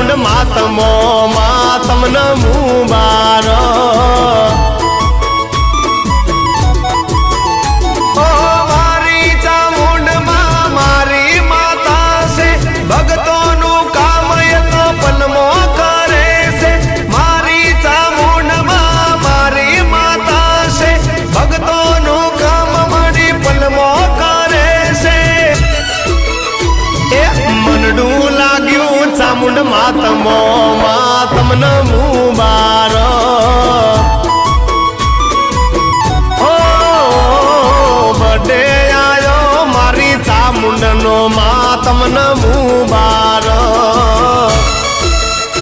ચામુંડ માતમો માતમન મુબાર ઓ મારી ચામુંડ માં મારી માતા છે ભક્તોનું કામ એ તો પલમો કરે છે મારી ચામુંડ માં મારી માતા છે ભક્તોનું કામ મારી પલમો કરે છે એ મનડું લાગ્યું ચામુંડ માતમો માતમન